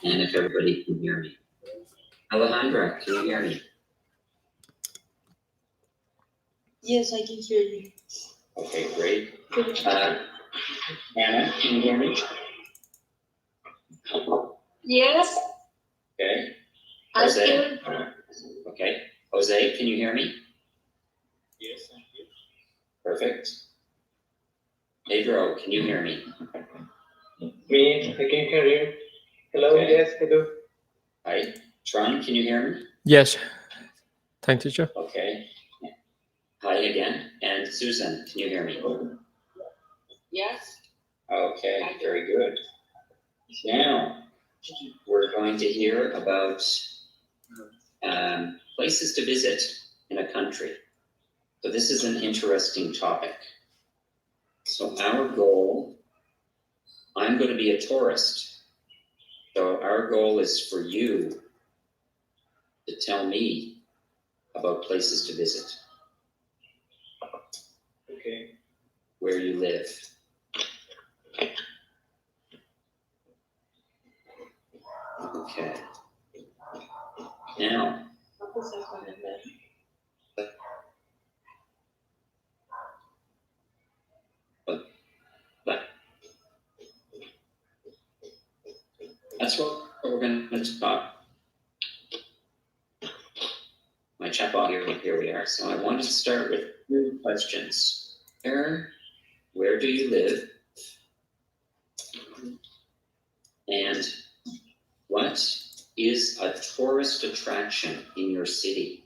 and if everybody can hear me. Alejandra, can you hear me? Yes, I can hear you. Okay, great. Anna, can you hear me? Yes. Okay. I Jose. can. Okay. Jose, can you hear me? Yes, I'm here. Perfect. Pedro, can you hear me? Me, I can hear you. Hello, Okay. yes, I do. Hi. Tron, can you hear me? Yes. Thank you, teacher. Okay. Hi again. And Susan, can you hear me? Yes. Okay, very good. Now, we're going to hear about places to visit in a country. So this is an interesting topic. So our goal, I'm going to be a tourist. So our goal is for you to tell me about places to visit, Okay. where you live. Okay. Now, that's what we're going to talk. My chat box here we are. So I want to start with 2 questions. Where do you live? And what is a tourist attraction in your city?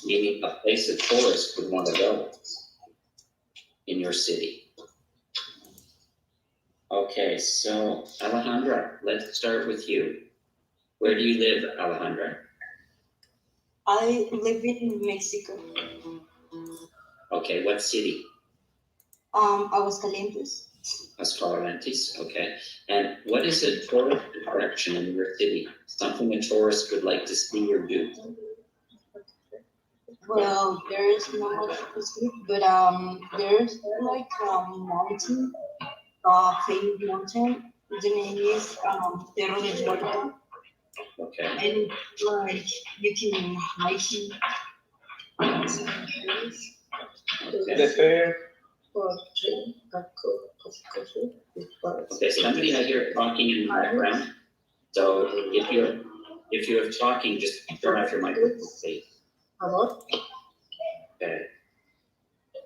Meaning a place a tourist would want to go in your city. Okay, so Alejandra, let's start with you. Where do you live, Alejandra? I live in Mexico. Okay, what city? Aguascalientes. Aguascalientes, okay. And what is a tourist attraction in your city? Something a tourist would like to see or do? Well, there is not much specific, but there's like a mountain, famous mountain. The name is Cerro de Puerto, Okay, and like you can hiking. The fair. okay, somebody I hear talking in the background. So if you have talking, just turn off your microphone, please. Okay.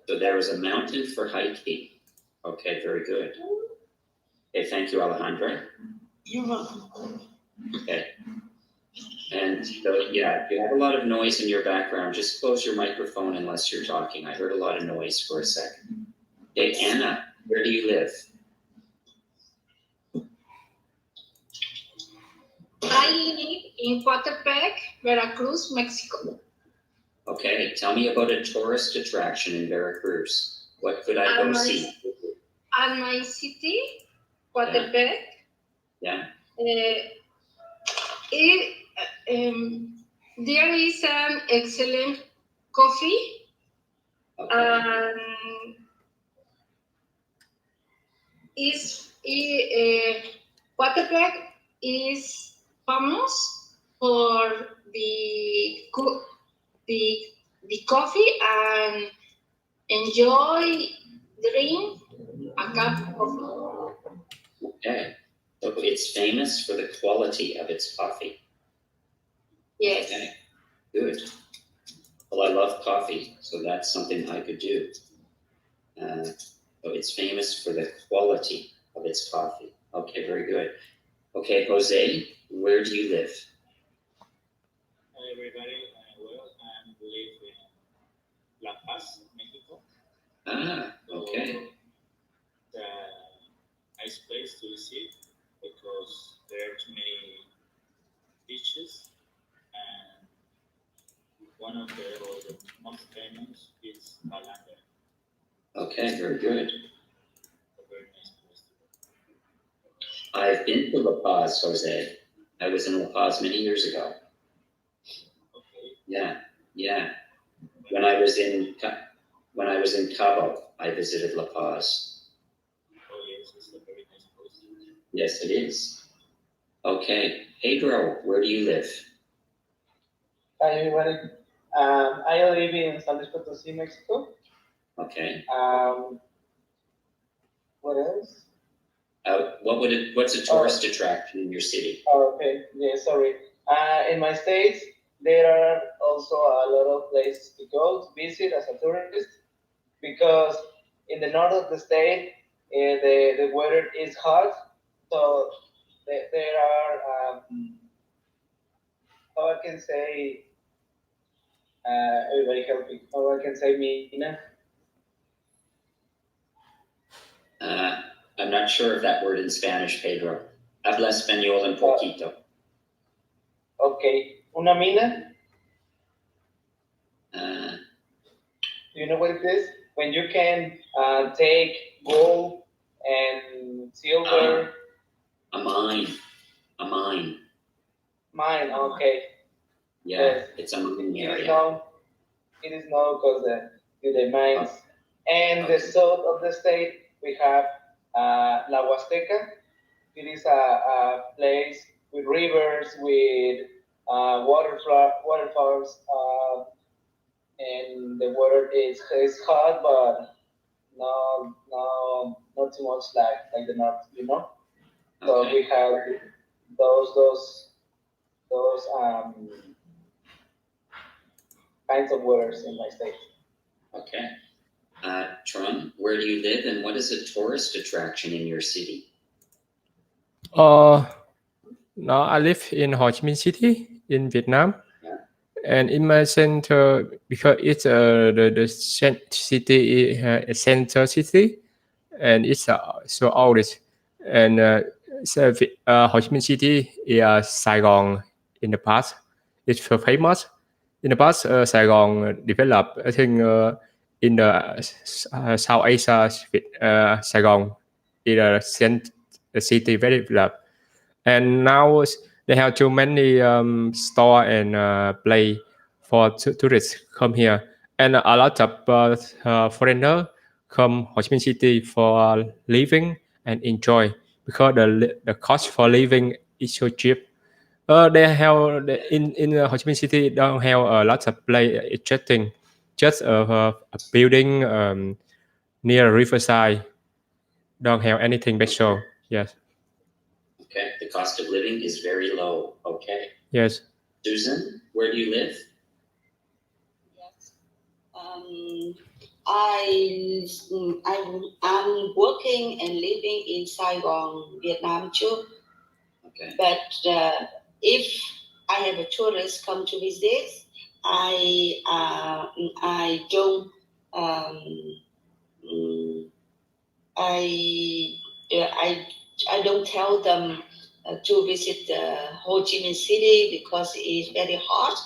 So there is a mountain for hiking. Okay, very good. Okay, thank you, Alejandra. You're welcome. Okay. And so, yeah, if you have a lot of noise in your background, just close your microphone unless you're talking. I heard a lot of noise for a second. Okay, Anna, where do you live? I live in Coatepec, Veracruz, Mexico. Okay, tell me about a tourist attraction in Veracruz. What could I go see? At my city, Coatepec, Yeah. there is an excellent coffee. Okay. Coatepec is famous for the coffee and enjoy drink a cup of coffee. Okay. So it's famous for the quality of its coffee. Yes. Okay. Good. Well, I love coffee, so that's something I could do. So it's famous for the quality of its coffee. Okay, very good. Okay, Jose, where do you live? Hi, everybody. Well, I live in La Paz, Mexico. Ah, okay. It's a nice place to visit because there are too many beaches, and one of the most famous is Balanda. Okay, very good. A very nice place to go. I've been to La Paz, Jose. I was in La Paz many years ago. Okay. Yeah. When I was in Cabo, I visited La Paz. Oh yes, it's a very nice place. Yes, it is. Okay, Pedro, where do you live? Hi everybody. I live in San Luis Potosí, Mexico. Okay. What else? What's a tourist attraction in your city? Oh, okay. Yeah, sorry. In my state, there are also a lot of places to go to visit as a tourist because in the north of the state, the weather is hot, so there are how I can say everybody help me. How I can say Mina. I'm not sure of that word in Spanish, Pedro. Habla español un poquito. Okay, una mina. Uh, Do you know what it is? When you can take gold and silver. a mine. A mine. Mine, okay. Yeah, Yes. it's a mine area. It is known because the mines. Okay. And the south of the state, we have La Huasteca. It is a place with rivers, with waterfalls, and the water is hot, but not too much like the north, you know. So Okay. we have those kinds of waters in my state. Okay. Tron, where do you live and what is a tourist attraction in your city? Now I live in Ho Chi Minh City in Vietnam. Yeah. And in my center, because it's the city is a center city, and it's so old. And Ho Chi Minh City is Saigon in the past. It's so famous. In the past, Saigon developed, I think, in the South Asia, Saigon is a city very developed. And now they have too many store and play for tourists come here, and a lot of foreigner come Ho Chi Minh City for living and enjoy because the cost for living is so cheap. They have in Ho Chi Minh City don't have a lot of play interesting, just a building near riverside. Don't have anything special. Yes. Okay. The cost of living is very low. Okay. Yes. Susan, where do you live? Yes. I'm working and living in Saigon, Vietnam too. Okay. But if I have a tourist come to visit, I don't I don't tell them to visit Ho Chi Minh City because it's very hot.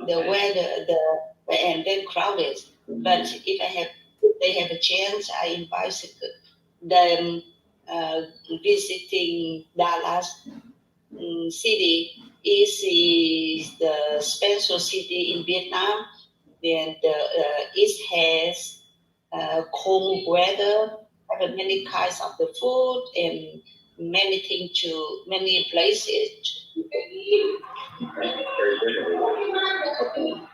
Okay. The weather, and then crowded. But if they have a chance, I invite them visiting Dallas city. Is the special city in Vietnam. Then it has cold weather, have many kinds of the food and many places. Very good, everyone.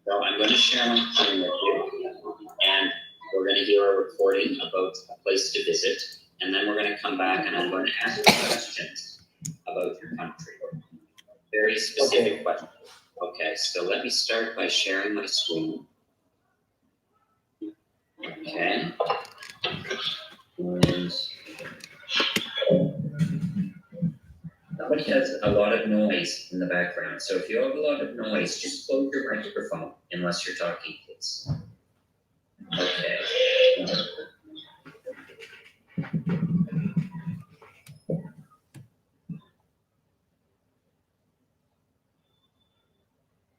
So I'm going to share my screen with you, and we're going to hear a recording about a place to visit, and then we're going to come back and I'm going to ask you questions about your country. Very specific questions. Okay, so let me start by sharing my screen. Okay. And somebody has a lot of noise in the background, so if you have a lot of noise, just close your microphone unless you're talking, please. Okay.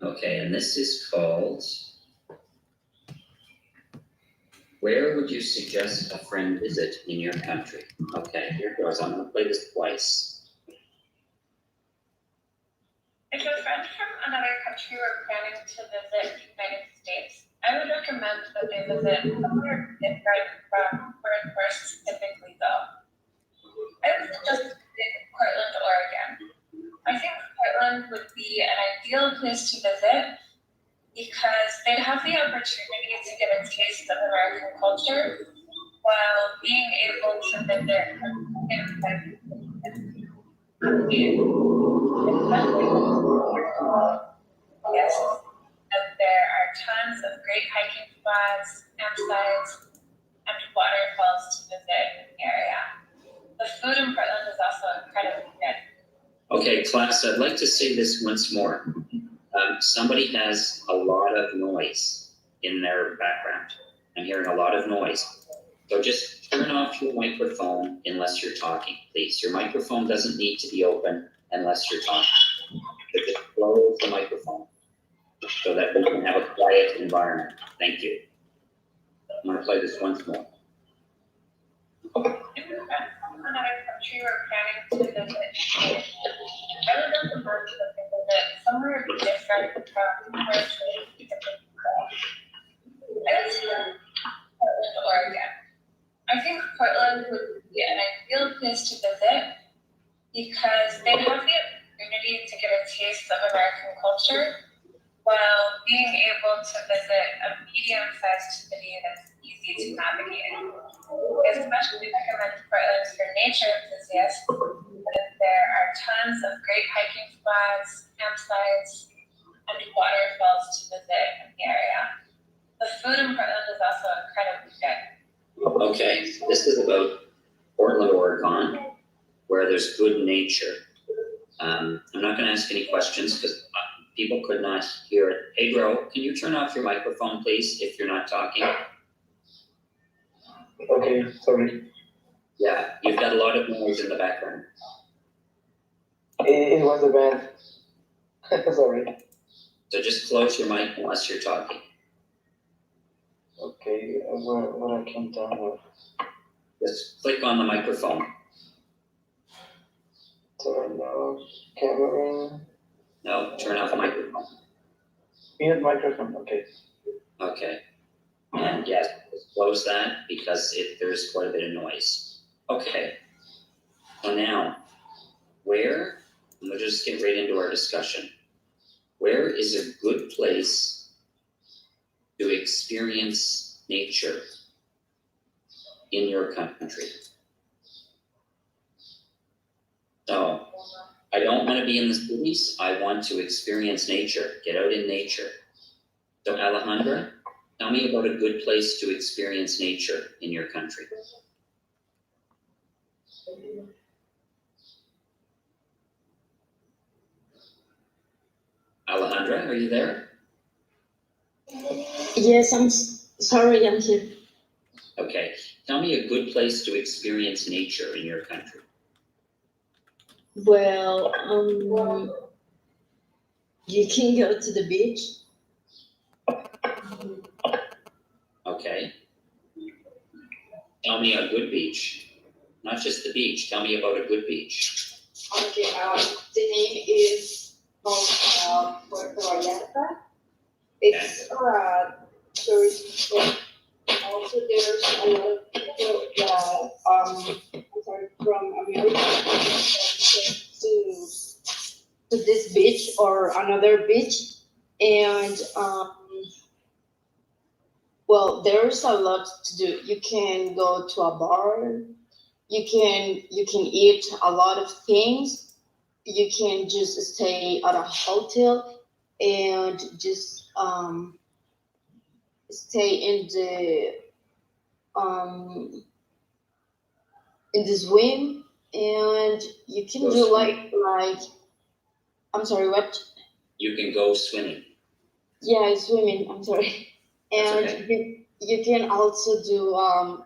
Okay, and this is called, where would you suggest a friend visit in your country? Okay, here goes. I'm going to play this twice. If a friend from another country were planning to visit the United States, I would recommend that they visit somewhere different from where tourists typically go. I would suggest would be an ideal place to visit because they'd have the opportunity to get a taste of American culture while being able to visit yes, and there are tons of great hiking spots, campsites, and waterfalls to visit in the area. The food in Portland is also incredibly good. Okay, class, I'd like to say this once more. Somebody has a lot of noise in their background. I'm hearing a lot of noise. So just turn off your microphone unless you're talking, please. Your microphone doesn't need to be open unless you're talking. So just close the microphone so that we can have a quiet environment. Thank you. I'm going to play this once more. Another country we're planning to visit. I would recommend to visit somewhere different from where it's typically go. I would say Portland, Oregon. I think Portland would be an ideal place to visit because they'd have the opportunity to get a taste of American culture while being able to visit a medium-sized city that's easy to navigate. Especially recommend Portland for nature enthusiasts, because there are tons of great hiking spots, campsites, and waterfalls to visit in the area. The food in Portland is also incredibly good. Okay, this is about Portland, Oregon, where there's good nature. I'm not going to ask any questions because people could not hear it. Pedro, can you turn off your microphone, please, if you're not talking? Okay, sorry. Yeah, you've got a lot of noise in the background. It was a band. Sorry. So just close your mic unless you're talking. Okay, what I can download? Just click on the microphone. Turn off camera. No, turn off microphone. Mute microphone, okay. Okay. And yes, just close that because there's quite a bit of noise. Okay. So now, and we'll just get right into our discussion. Where is a good place to experience nature in your country? So, I don't want to be in the cities. I want to experience nature, get out in nature. So Alejandra, tell me about a good place to experience nature in your country. Alejandra, are you there? Yes, sorry, I'm here. Okay, tell me a good place to experience nature in your country. Well, you can go to the beach. Okay. Tell me a good beach. Not just the beach, tell me about a good beach. Okay, the name is called Puerto Vallarta. It's tourist spot. Also, there's a lot of people that from America to this beach or another beach, and well, there's a lot to do. You can go to a bar. You can eat a lot of things. You can just stay at a hotel and just stay in the swim, and you can do like I'm sorry, what? You can go swimming. Yeah, swimming. I'm sorry. And okay. you can also do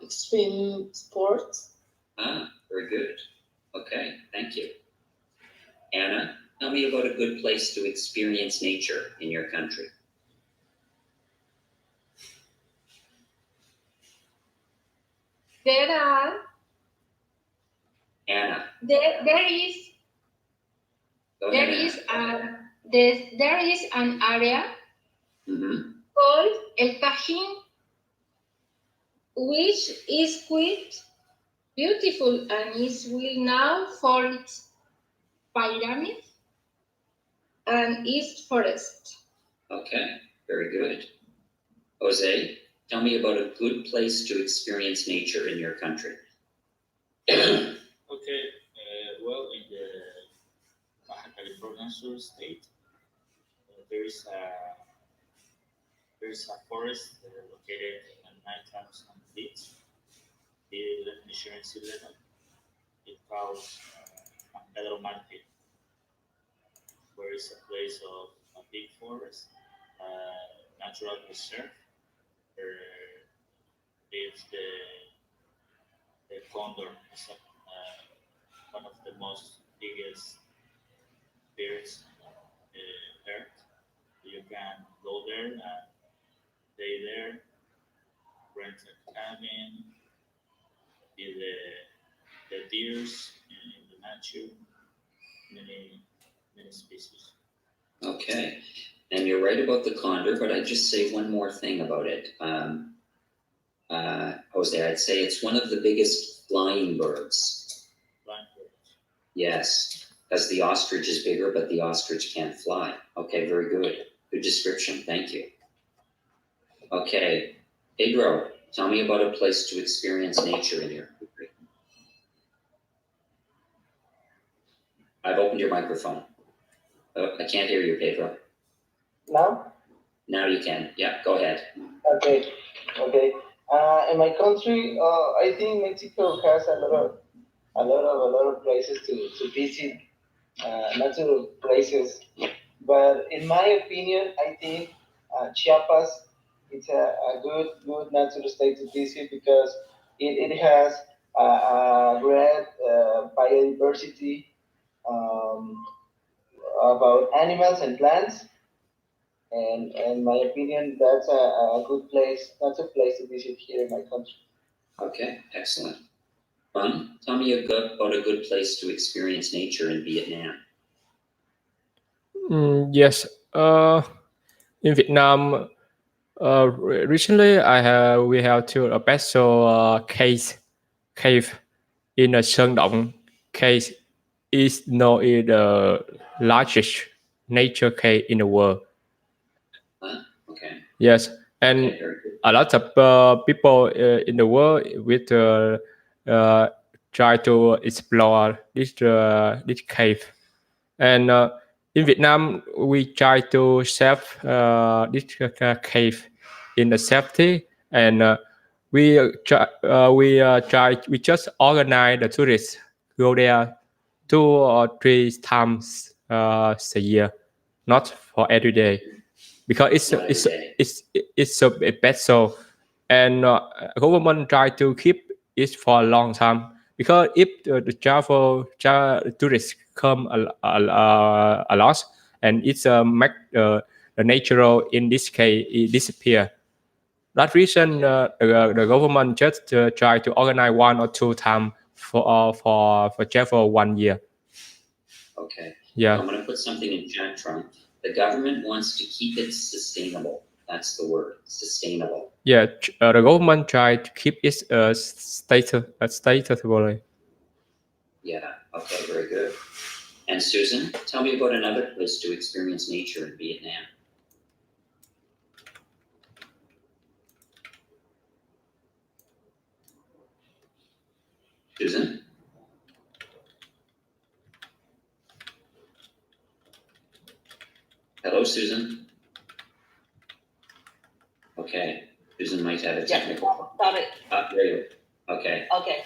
extreme sports. Very good. Okay, thank you. Anna, tell me about a good place to experience nature in your country. Anna. There is an area called El Tajín, which is quite beautiful and is well known for its pyramids. and East Forest. Okay, very good. Jose, tell me about a good place to experience nature in your country. Okay, well, in the Baja California Sur state, there is a forest located in 9,000 feet, measuring sea level. It calls San Pedro Martir, where is a place of a big forest, natural reserve, where lives the condor, is one of the most biggest birds on Earth. You can go there and stay there, rent a cabin, see the deers in the nature, many species. Okay, and you're right about the condor, but I'd just say one more thing about it. Jose, I'd say it's one of the biggest flying birds. Flying birds. Yes, because the ostrich is bigger, but the ostrich can't fly. Okay, very good. Good description, thank you. Okay, Pedro, tell me about a place to experience nature in your country. I've opened your microphone. Oh, I can't hear you, Pedro. Now? Now you can. Yeah, go ahead. Okay. In my country, I think Mexico has a lot of places to visit, natural places. But in my opinion, I think Chiapas it's a good natural state to visit because it has a great biodiversity um, about animals and plants. And in my opinion, that's a good place. That's a place to visit here in my country. Okay, excellent. Tell me about a good place to experience nature in Vietnam. Yes. In Vietnam, recently we have to a special cave in a Sơn Động cave. Is known as the largest nature cave in the world. Okay. Yes, and Okay, very good. a lot of people in the world with try to explore this cave. And in Vietnam, we try to save this cave in the safety, and we just organize the tourists go there 2 or 3 times a year, not for every day, because Not every day. it's so special, and government try to keep it for a long time, because if the tourists come a lot, and it's make the natural in this case it disappear. That reason the government just try to organize 1 or 2 times for travel 1 year. Okay. Yeah. I'm going to put something in chat, Trump. The government wants to keep it sustainable. That's the word, sustainable. Yeah, the government try to keep its status. Yeah, okay, very good. And Susan, tell me about another place to experience nature in Vietnam. Susan? Hello, Susan? Okay, Susan might have a technical problem. Sorry. There you go. Okay. Okay.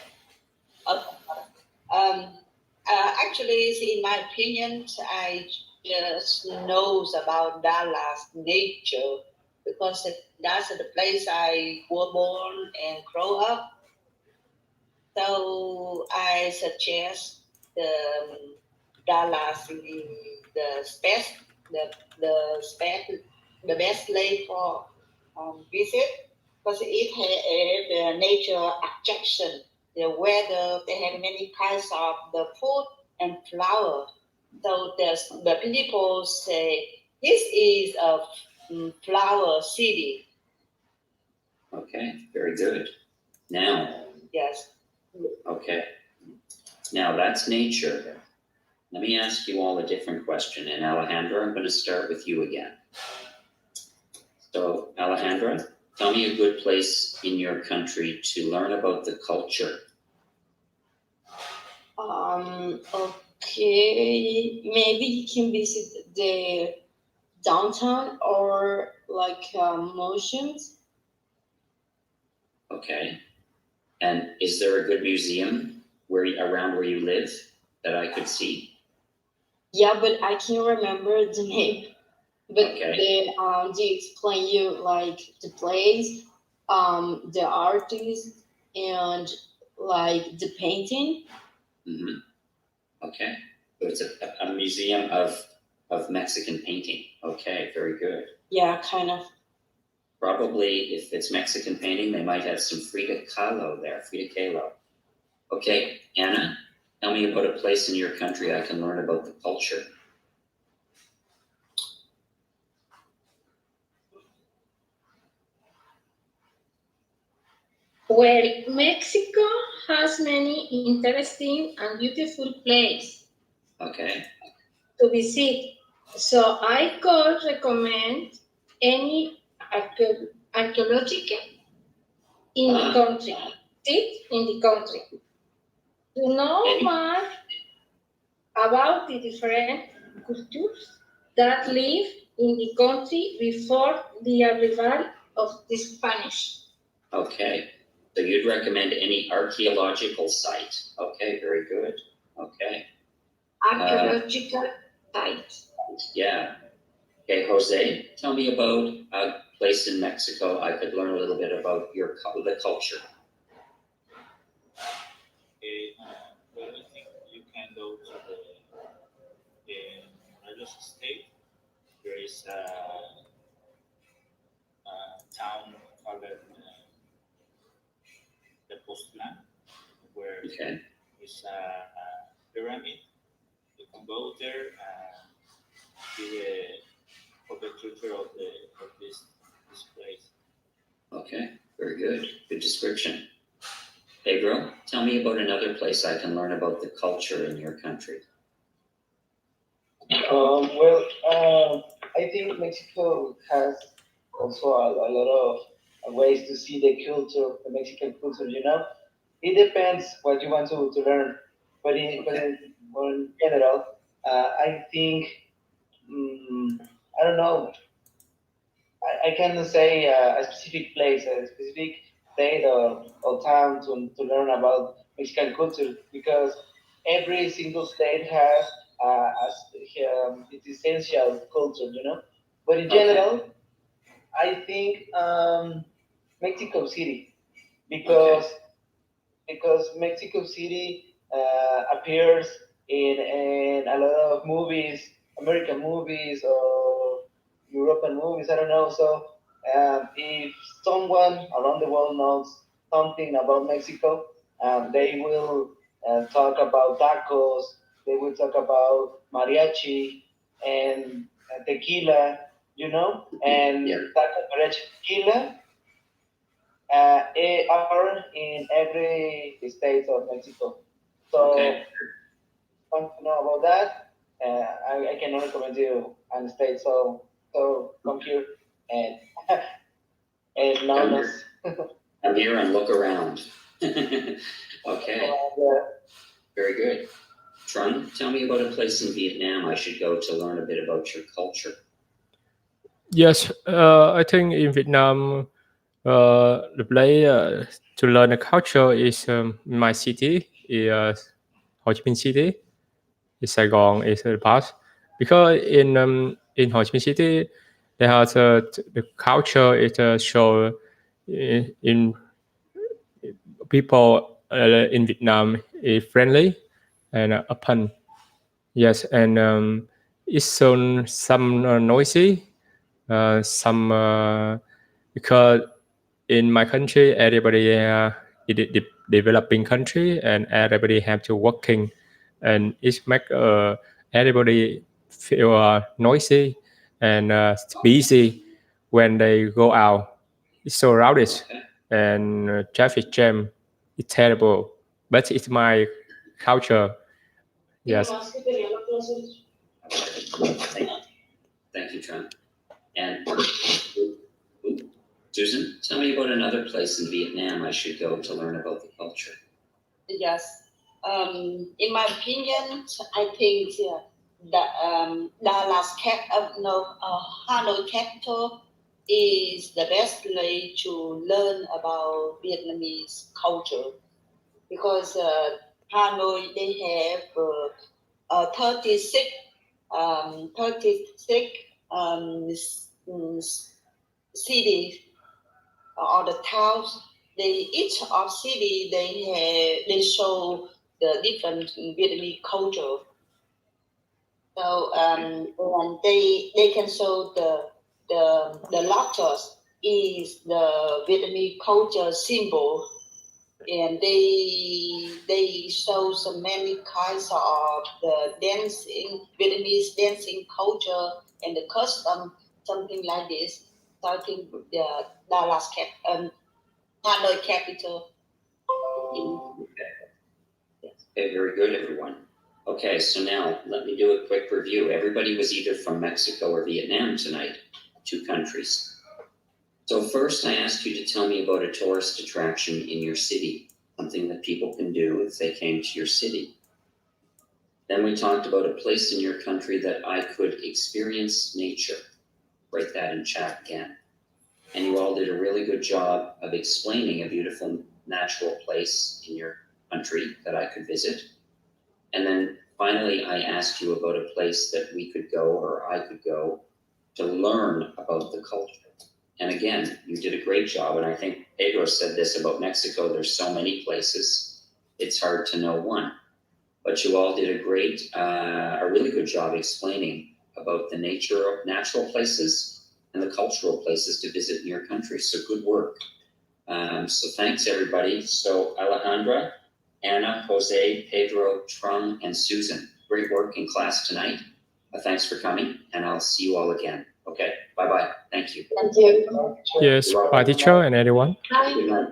Actually, in my opinion, I just knows about Dallas nature because that's the place I was born and grow up. So I suggest the Dallas the best the best place for visit because it has the nature attraction, the weather. They have many kinds of the food and flower. So the people say this is a flower city. Okay, very good. Now, Yes. okay. Now that's nature. Let me ask you all a different question. And Alejandra, I'm going to start with you again. So, Alejandra, tell me a good place in your country to learn about the culture. Okay, maybe you can visit the downtown or like museums. Okay. And is there a good museum around where you live that I could see? Yeah, but I can't remember the name. But Okay. they explain you like the place, the artist, and like the painting. Mm-hmm. Okay. So it's a museum of Mexican painting. Okay, very good. Yeah, kind of. Probably if it's Mexican painting, they might have some Frida Kahlo there, Frida Kahlo. Okay, Anna, tell me about a place in your country I can learn about the culture. Well, Mexico has many interesting and beautiful places Okay, to visit. So I could recommend any archaeological in the country. Sit in the country. To know more about the different cultures that live in the country before the arrival of the Spanish. okay. So you'd recommend any archaeological site. Okay, very good. Okay, Archaeological sites. yeah. Okay, Jose, tell me about a place in Mexico I could learn a little bit about the culture. Well, I think you can go to the Morelos state. There is a town called the Postlan, where Okay, is a pyramid. You can go there and see the culture of this place. okay, very good. Good description. Pedro, tell me about another place I can learn about the culture in your country. I think Mexico has also a lot of ways to see the culture, the Mexican culture. It depends what you want to learn, but in general, I think I don't know. I cannot say a specific place, a specific state or town to learn about Mexican culture because every single state has its essential culture. But in general, I think Mexico City because Mexico City appears in a lot of movies, American movies or European movies. I don't know. So if someone around the world knows something about Mexico, they will talk about tacos. They will talk about mariachi and tequila. And Yeah. taco mariachi tequila are in every state of Mexico. So Okay. want to know about that, I cannot recommend you an state. So come here and and Come learn here. us. Come here and look around. Okay, very good. Trung, tell me about a place in Vietnam I should go to learn a bit about your culture. Yes, I think in Vietnam, the place to learn the culture is my city, Ho Chi Minh City. Saigon is the past because in Ho Chi Minh City, they have the culture is show in people in Vietnam is friendly and open. Yes, and it's some noisy, some because in my country everybody it is developing country and everybody have to working, and it make everybody feel noisy and busy when they go out. It's so rowdy and traffic jam. It's terrible, but it's my culture. Yes. Thank you, Tran. And Susan, tell me about another place in Vietnam I should go to learn about the culture. Yes. In my opinion, I think Hanoi capital is the best place to learn about Vietnamese culture because Hanoi they have 36 cities or the towns. Each of city they show the different Vietnamese culture. So and they can show the lotus is the Vietnamese culture symbol, and they show so many kinds of the dancing Vietnamese dancing culture and the custom, something like this. So I think the Hanoi capital. Okay, very good, everyone. Okay, so now let me do a quick review. Everybody was either from Mexico or Vietnam tonight, 2 countries. So first I asked you to tell me about a tourist attraction in your city, something that people can do if they came to your city. Then we talked about a place in your country that I could experience nature. Write that in chat again. And you all did a really good job of explaining a beautiful natural place in your country that I could visit. And then finally, I asked you about a place that we could go or I could go to learn about the culture. And again, you did a great job. And I think Pedro said this about Mexico. There's so many places, it's hard to know one. But you all did a really good job explaining about the nature of natural places and the cultural places to visit in your country. So good work. So thanks, everybody. So Alejandra, Anna, Jose, Pedro, Trung, and Susan, great work in class tonight. Thanks for coming, and I'll see you all again. Okay, bye-bye. Thank you. Thank you. Yes, bye teacher and everyone. Bye. Good night.